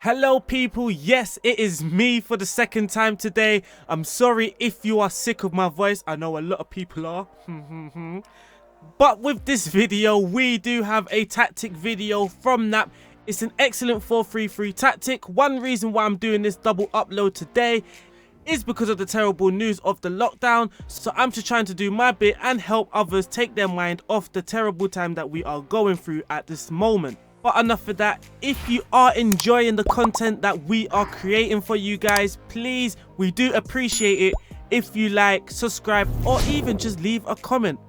Hello people, yes, it is me for the second time today. I'm sorry if you are sick of my voice. I know a lot of people are. But with this video, we do have a tactic video from Knap. It's an excellent 4-3-3 tactic. One reason why I'm doing this double upload today is because of the terrible news of the lockdown. So I'm just trying to do my bit and help others take their mind off the terrible time that we are going through at this moment. But enough of that. If you are enjoying the content that we are creating for you guys, please, we do appreciate it if you like, subscribe, or even just leave a comment.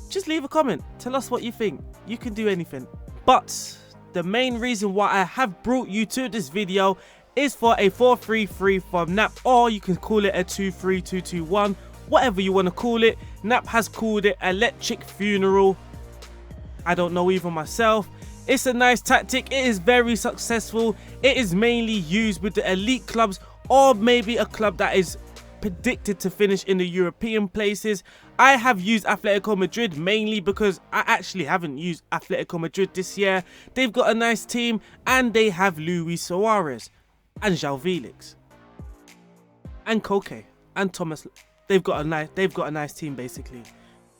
Just leave a comment. Tell us what you think. You can do anything. But the main reason why I have brought you to this video is for a 4-3-3 from Knap, or you can call it a 2-3-2-2-1, whatever you want to call it. Knap has called it Electric Funeral. I don't know even myself. It's a nice tactic. It is very successful. It is mainly used with the elite clubs, or maybe a club that is predicted to finish in the European places. I have used Ateltico Madrid mainly because I actually haven't used Ateltico Madrid this year. They've got a nice team and they have Luis Suarez and João Felix and Koke and Thomas. They've got a nice team basically.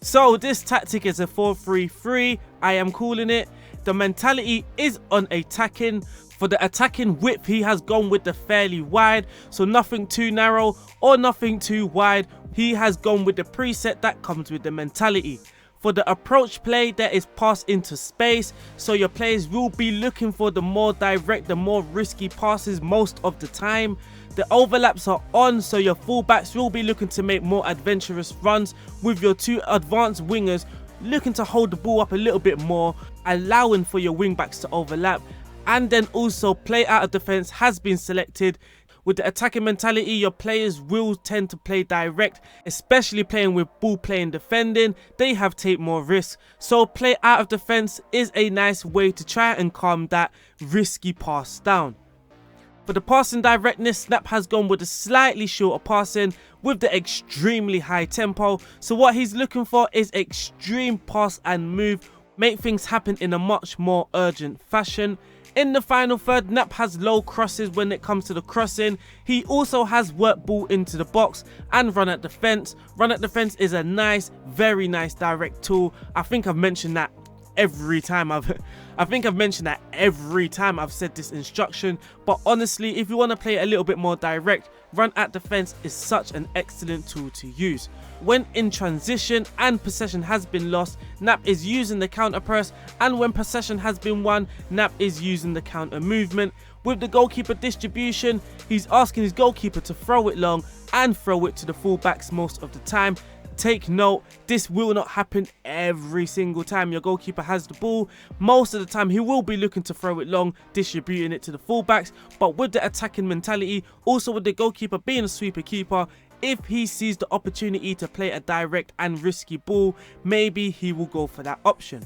So this tactic is a 4-3-3. I am calling it. The mentality is on attacking. For the attacking width, he has gone with the fairly wide, so nothing too narrow or nothing too wide. He has gone with the preset that comes with the mentality. For the approach play, there is pass into space, so your players will be looking for the more direct, the more risky passes most of the time. The overlaps are on, so your fullbacks will be looking to make more adventurous runs, with your two advanced wingers looking to hold the ball up a little bit more, allowing for your wing backs to overlap. And then also play out of defense has been selected. With the attacking mentality, your players will tend to play direct, especially playing with ball playing defending. They have taken more risks, so play out of defense is a nice way to try and calm that risky pass down. For the passing directness, Knap has gone with a slightly shorter passing with the extremely high tempo. So what he's looking for is extreme pass and move, make things happen in a much more urgent fashion. In the final third, Knap has low crosses when it comes to the crossing. He also has work ball into the box and run at defense. Run at defense is a nice, very nice direct tool. I think I've mentioned that every time I've said this instruction. But honestly, if you want to play a little bit more direct, run at defense is such an excellent tool to use. When in transition and possession has been lost, Knap is using the counter press, and when possession has been won, Knap is using the counter movement. With the goalkeeper distribution, he's asking his goalkeeper to throw it long and throw it to the fullbacks most of the time. Take note, this will not happen every single time your goalkeeper has the ball. Most of the time he will be looking to throw it long, distributing it to the fullbacks. But with the attacking mentality, also with the goalkeeper being a sweeper keeper, if he sees the opportunity to play a direct and risky ball, maybe he will go for that option.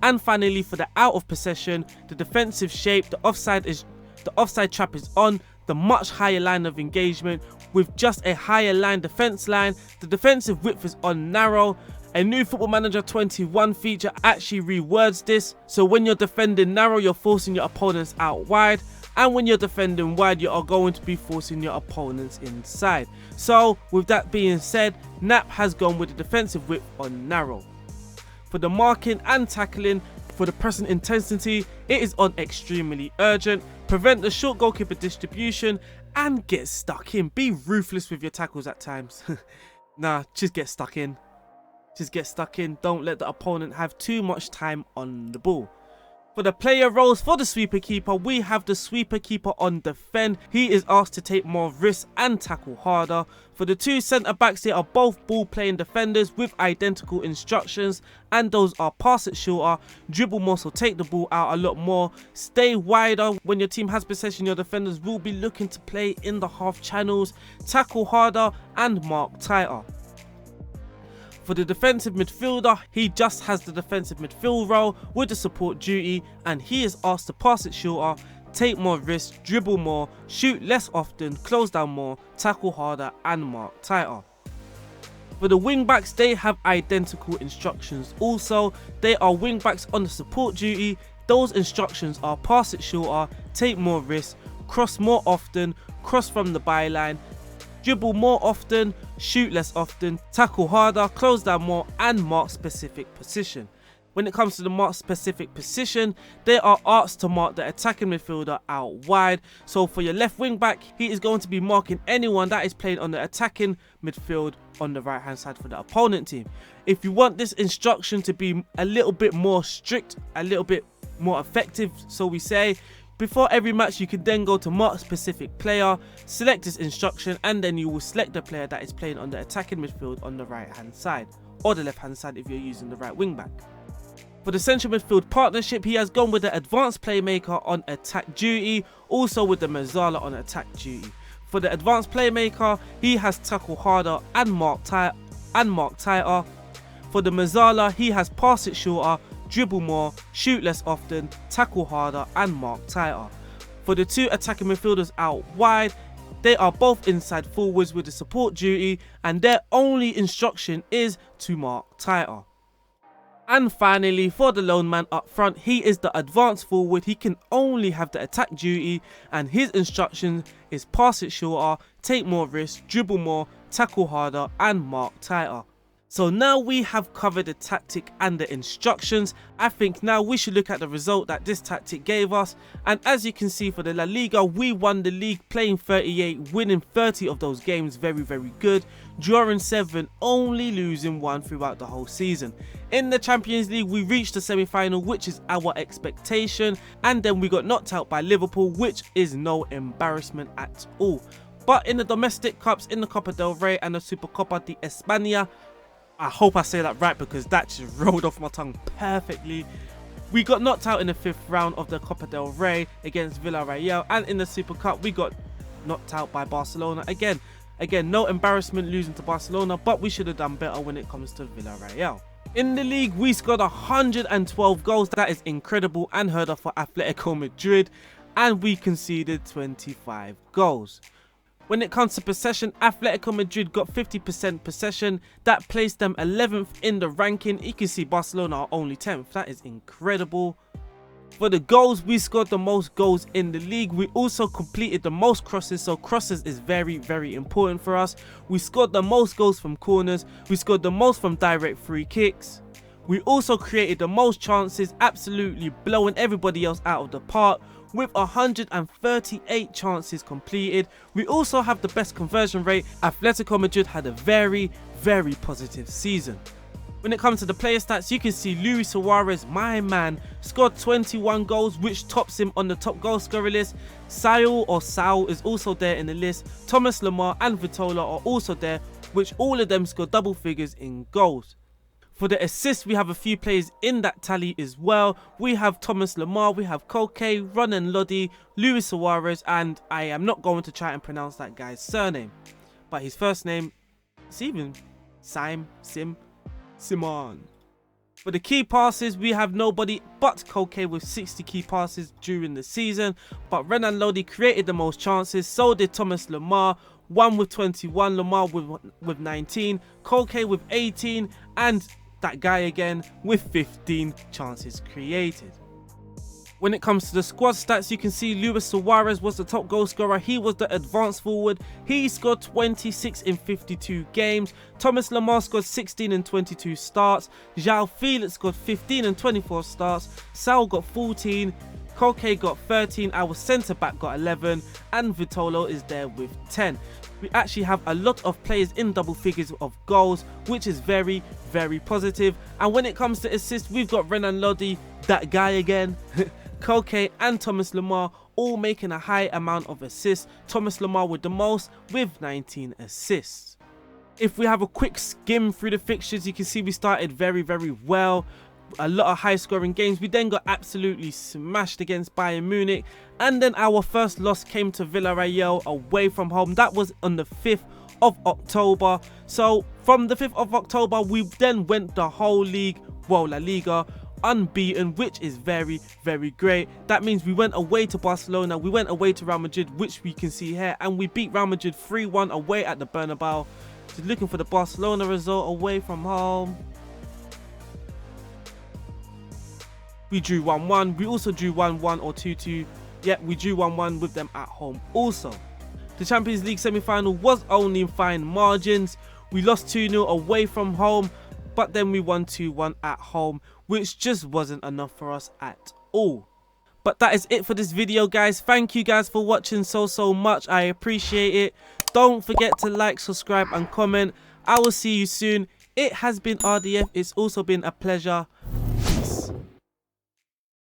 And finally, for the out of possession, the defensive shape, the offside trap is on. The much higher line of engagement with just a higher line defense line. The defensive width is on narrow. A new Football Manager 21 feature actually rewords this. So when you're defending narrow, you're forcing your opponents out wide. And when you're defending wide, you are going to be forcing your opponents inside. So with that being said, Knap has gone with the defensive width on narrow. For the marking and tackling, for the pressing intensity, it is on extremely urgent. Prevent the short goalkeeper distribution and get stuck in. Be ruthless with your tackles at times. Nah, just get stuck in. Just get stuck in. Don't let the opponent have too much time on the ball. For the player roles for the sweeper keeper, we have the sweeper keeper on defend. He is asked to take more risks and tackle harder. For the two centre backs, they are both ball playing defenders with identical instructions, and those are pass it shorter, dribble more, so take the ball out a lot more, stay wider. When your team has possession, your defenders will be looking to play in the half channels, tackle harder and mark tighter. For the defensive midfielder, he just has the defensive midfield role with the support duty, and he is asked to pass it shorter, take more risks, dribble more, shoot less often, close down more, tackle harder and mark tighter. For the wing backs, they have identical instructions also. They are wing backs on the support duty, Those instructions are pass it shorter, take more risks, cross more often, cross from the byline, dribble more often, shoot less often, tackle harder, close down more, and mark specific position. When it comes to the mark specific position, they are asked to mark the attacking midfielder out wide. So for your left wing back, he is going to be marking anyone that is playing on the attacking midfield on the right hand side for the opponent team. If you want this instruction to be a little bit more strict, a little bit more effective, so we say, before every match you can then go to mark specific player, select this instruction, and then you will select the player that is playing on the attacking midfield on the right hand side, or the left hand side if you're using the right wing back. For the central midfield partnership, he has gone with the advanced playmaker on attack duty, also with the Mezzala on attack duty. For the advanced playmaker, he has tackle harder and mark tighter. For the Mezzala, he has pass it shorter, dribble more, shoot less often, tackle harder, and mark tighter. For the two attacking midfielders out wide, they are both inside forwards with the support duty, and their only instruction is to mark tighter. And finally, for the lone man up front, he is the advanced forward. He can only have the attack duty, and his instruction is pass it shorter, take more risks, dribble more, tackle harder, and mark tighter. So now we have covered the tactic and the instructions. I think now we should look at the result that this tactic gave us. And as you can see, for the La Liga, we won the league playing 38, winning 30 of those games, very good, drawing 7, only losing 1 throughout the whole season. In the Champions League, we reached the semi-final, which is our expectation, and then we got knocked out by Liverpool, which is no embarrassment at all. But in the domestic cups, in the Copa del Rey and the Supercopa de España, I hope I say that right because that just rolled off my tongue perfectly, we got knocked out in the 5th round of the Copa del Rey against Villarreal, and in the Super Cup we got knocked out by Barcelona. Again, no embarrassment losing to Barcelona, but we should have done better when it comes to Villarreal. In the league, we scored 112 goals. That is incredible and heard of for Ateltico Madrid, and we conceded 25 goals. When it comes to possession, Ateltico Madrid got 50% possession. That placed them 11th in the ranking. You can see Barcelona are only 10th. That is incredible. For the goals, we scored the most goals in the league. We also completed the most crosses, so crosses is very important for us. We scored the most goals from corners. We scored the most from direct free kicks. We also created the most chances, absolutely blowing everybody else out of the park, with 138 chances completed. We also have the best conversion rate. Ateltico Madrid had a very positive season. When it comes to the player stats, you can see Luis Suarez, my man, scored 21 goals, which tops him on the top goal scorer list. Saul is also there in the list. Thomas Lemar and Vitola are also there, which all of them scored double figures in goals. For the assists, we have a few players in that tally as well. We have Thomas Lemar, we have Koke, Ronan Lodi, Luis Suarez, and I am not going to try and pronounce that guy's surname, but his first name is even Simon. For the key passes, we have nobody but Koke with 60 key passes during the season, but Ronan Lodi created the most chances, so did Thomas Lemar. One with 21, Lemar with 19, Koke with 18, and that guy again with 15 chances created. When it comes to the squad stats, you can see Luis Suarez was the top goal scorer. He was the advanced forward. He scored 26 in 52 games. Thomas Lemar scored 16 in 22 starts. João Felix scored 15 in 24 starts. Saul got 14. Koke got 13, our centre back got 11, and Vitolo is there with 10. We actually have a lot of players in double figures of goals, which is very positive. And when it comes to assists, we've got Ronan Lodi, that guy again, Koke and Thomas Lemar all making a high amount of assists. Thomas Lemar with the most with 19 assists. If we have a quick skim through the fixtures, you can see we started very well. A lot of high scoring games. We then got absolutely smashed against Bayern Munich, and then our first loss came to Villarreal away from home. That was on the 5th of October. So from the 5th of October we then went the whole league, well, La Liga, unbeaten, which is very great. That means we went away to Barcelona, we went away to Real Madrid, which we can see here, and we beat Real Madrid 3-1 away at the Bernabeu. Just looking for the Barcelona result away from home. we drew 1-1. We also drew 1-1 or 2-2. Yeah, we drew 1-1 with them at home also. The Champions League semi-final was only in fine margins. We lost 2-0 away from home, but then we won 2-1 at home, which just wasn't enough for us at all. But that is it for this video, guys. Thank you guys for watching so much. I appreciate it. Don't forget to like, subscribe and comment. I will see you soon. It has been RDF. It's also been a pleasure.